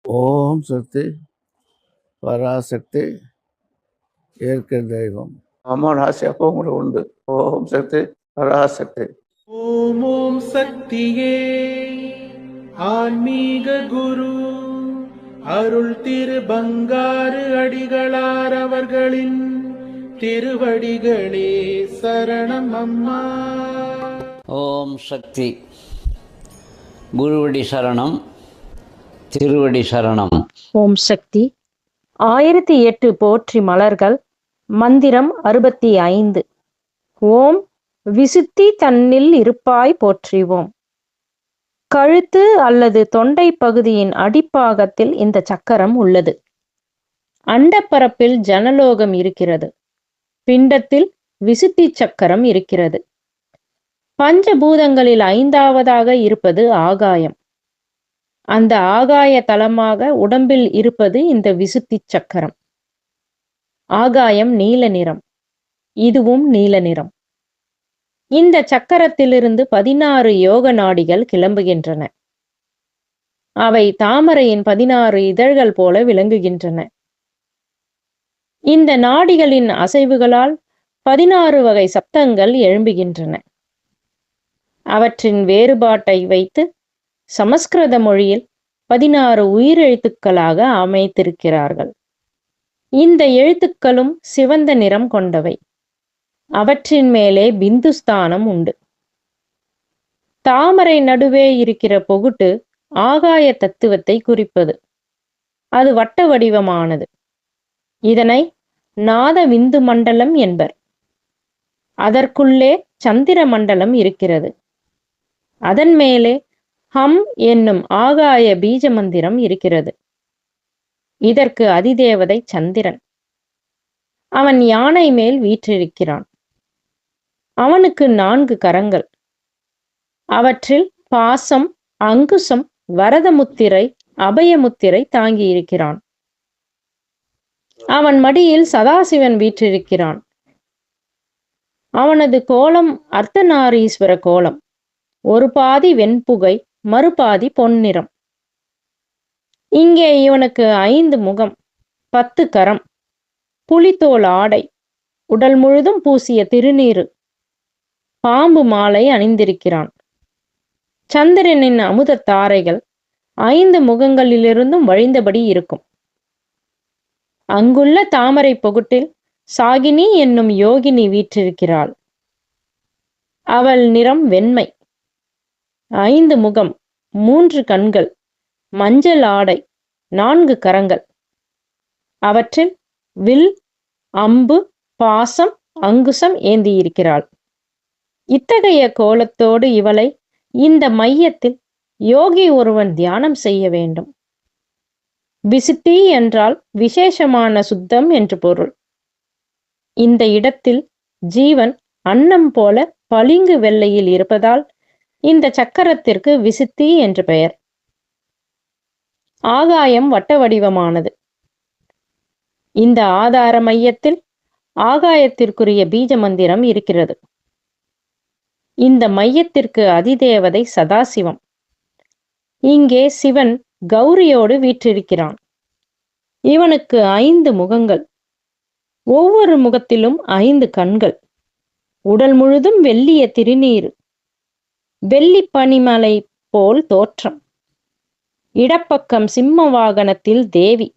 ஓம் சக்தி பராசக்தி இயற்கை தெய்வம். அம்மா ராசி அப்போ உங்களுக்கு உண்டு. ஓம் சக்தி பராசக்தி. ஓம் ஓம் சக்தியே ஆன்மீக குரு அருள் திரு பங்காரு அடிகளார் அவர்களின் திருவடிகளே சரணம் அம்மா. ஓம் சக்தி. குருவடி சரணம், திருவடி சரணம். ஓம் சக்தி. 1008 போற்றி மலர்கள். மந்திரம் 65. ஓம் விசுத்தி தன்னில் இருப்பாய் போற்றிவோம். கழுத்து அல்லது தொண்டை பகுதியின் அடிப்பாகத்தில் இந்த சக்கரம் உள்ளது. அண்டப்பரப்பில் ஜனலோகம் இருக்கிறது. பிண்டத்தில் விசுத்தி சக்கரம் இருக்கிறது. பஞ்சபூதங்களில் 5வதாக இருப்பது ஆகாயம். அந்த ஆகாய தலமாக உடம்பில் இருப்பது இந்த விசுத்தி சக்கரம். ஆகாயம் நீல நிறம், இதுவும் நீல நிறம். இந்த சக்கரத்திலிருந்து 16 யோக நாடிகள் கிளம்புகின்றன. அவை தாமரையின் 16 இதழ்கள் போல விளங்குகின்றன. இந்த நாடிகளின் அசைவுகளால் 16 வகை சப்தங்கள் எழும்புகின்றன. அவற்றின் வேறுபாட்டை வைத்து சமஸ்கிருத மொழியில் 16 உயிரெழுத்துக்களாக அமைத்திருக்கிறார்கள். இந்த எழுத்துக்களும் சிவந்த நிறம் கொண்டவை. அவற்றின் மேலே பிந்துஸ்தானம் உண்டு. தாமரை நடுவே இருக்கிற பொகுட்டு ஆகாய தத்துவத்தை குறிப்பது. அது வட்ட வடிவமானது. இதனை நாத விந்து மண்டலம் என்பர். அதற்குள்ளே சந்திர மண்டலம் இருக்கிறது. அதன் மேலே ஹம் என்னும் ஆகாய பீஜ மந்திரம் இருக்கிறது. இதற்கு அதிதேவதை சந்திரன். அவன் யானை மேல் வீற்றிருக்கிறான். அவனுக்கு 4 கரங்கள். அவற்றில் பாசம், அங்குசம், வரதமுத்திரை, அபயமுத்திரை தாங்கியிருக்கிறான். அவன் மடியில் சதாசிவன் வீற்றிருக்கிறான். அவனது கோலம் அர்த்தநாரீஸ்வர கோலம். ஒரு பாதி வெண்புகை, மறுபாதி பொன்னிறம். இங்கே இவனுக்கு 5 முகம், 10 கரம், புலித்தோல் ஆடை, உடல் முழுதும் பூசிய திருநீறு, பாம்பு மாலை அணிந்திருக்கிறான். சந்திரனின் அமுத தாரைகள் 5 முகங்களிலிருந்தும் வழிந்தபடி இருக்கும். அங்குள்ள தாமரை பொகுட்டில் சாகினி என்னும் யோகினி வீற்றிருக்கிறாள். அவள் நிறம் வெண்மை. 5 முகம், 3 கண்கள், மஞ்சள் ஆடை, 4 கரங்கள். அவற்றில் வில், அம்பு, பாசம், அங்குசம் ஏந்தியிருக்கிறாள். இத்தகைய கோலத்தோடு இவளை இந்த மையத்தில் யோகி ஒருவன் தியானம் செய்ய வேண்டும். விசுத்தி என்றால் விசேஷமான சுத்தம் என்று பொருள். இந்த இடத்தில் ஜீவன் அன்னம் போல பளிங்கு வெள்ளையில் இருப்பதால் இந்த சக்கரத்திற்கு விசுத்தி என்று பெயர். ஆகாயம் வட்ட வடிவமானது. இந்த ஆதார மையத்தில் ஆகாயத்திற்குரிய பீஜ மந்திரம் இருக்கிறது. இந்த மையத்திற்கு அதிதேவதை சதாசிவம். இங்கே சிவன் கௌரியோடு வீற்றிருக்கிறான். இவனுக்கு 5 முகங்கள். ஒவ்வொரு முகத்திலும் 5 கண்கள். உடல் முழுதும் வெள்ளிய திருநீறு, வெள்ளி பனிமலை போல் தோற்றம். இடப்பக்கம் சிம்ம வாகனத்தில் தேவி.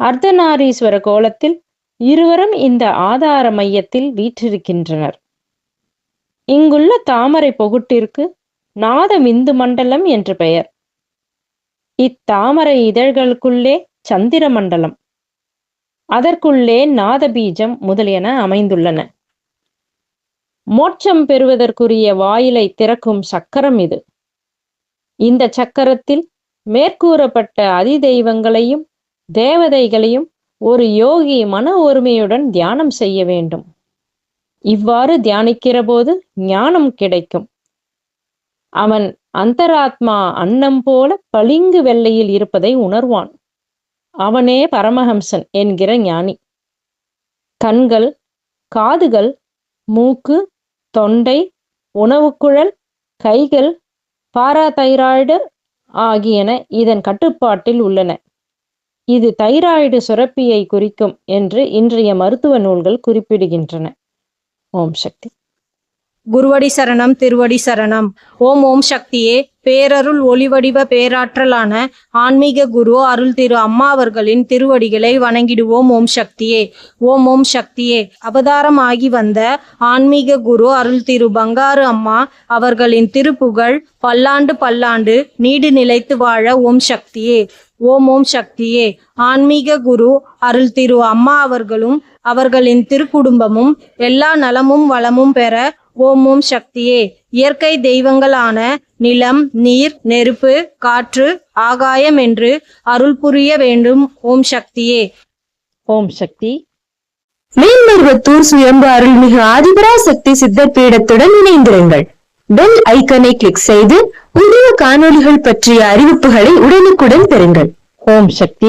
அர்த்தநாரீஸ்வர கோலத்தில் இருவரும் இந்த ஆதார மையத்தில் வீற்றிருக்கின்றனர். இங்குள்ள தாமரை பொகுட்டிற்கு நாத விந்து மண்டலம் என்று பெயர். இத்தாமரை இதழ்களுக்குள்ளே சந்திர மண்டலம், அதற்குள்ளே நாத பீஜம் முதலியன அமைந்துள்ளன. மோட்சம் பெறுவதற்குரிய வாயிலை திறக்கும் சக்கரம் இது. இந்த சக்கரத்தில் மேற்கூறப்பட்ட அதிதெய்வங்களையும் தேவதைகளையும் ஒரு யோகி மன ஒருமையுடன் தியானம் செய்ய வேண்டும். இவ்வாறு தியானிக்கிற போது ஞானம் கிடைக்கும். அவன் அந்தராத்மா அன்னம் போல பளிங்கு வெள்ளையில் இருப்பதை உணர்வான். அவனே பரமஹம்சன் என்கிற ஞானி. கண்கள், காதுகள், மூக்கு, தொண்டை, உணவுக்குழல், கைகள், பாராதைராய்டு ஆகியன இதன் கட்டுப்பாட்டில் உள்ளன. இது தைராய்டு சுரப்பியை குறிக்கும் என்று இன்றைய மருத்துவ நூல்கள் குறிப்பிடுகின்றன. ஓம் சக்தி. குருவடி சரணம், திருவடி சரணம். ஓம் ஓம் சக்தியே. பேரருள் ஒளிவடிவ பேராற்றலான ஆன்மீக குரு அருள் திரு அம்மா அவர்களின் திருவடிகளை வணங்கிடுவோம். ஓம் சக்தியே. ஓம் ஓம் சக்தியே. அவதாரம் ஆகி வந்த ஆன்மீக குரு அருள் திரு பங்காரு அம்மா அவர்களின் திருப்புகழ் பல்லாண்டு பல்லாண்டு நீடு நிலைத்து வாழ. ஓம் சக்தியே. ஓம் ஓம் சக்தியே. ஆன்மீக குரு அருள் திரு அம்மா அவர்களும் அவர்களின் திருக்குடும்பமும் எல்லா நலமும் வளமும் பெற. ஓம் ஓம் சக்தியே. இயற்கை தெய்வங்களான நிலம், நீர், நெருப்பு, காற்று, ஆகாயம் என்று அருள் புரிய வேண்டும். ஓம் சக்தியே. ஓம் சக்தி. மேல்மருவத்தூர் சுயம்பு அருள்மிகு ஆதிபராசக்தி சித்தர் பீடத்துடன் இணைந்திருங்கள். பெல் ஐக்கனை கிளிக் செய்து புதிய காணொளிகள் பற்றிய அறிவிப்புகளை உடனுக்குடன் பெறுங்கள். ஓம் சக்தி.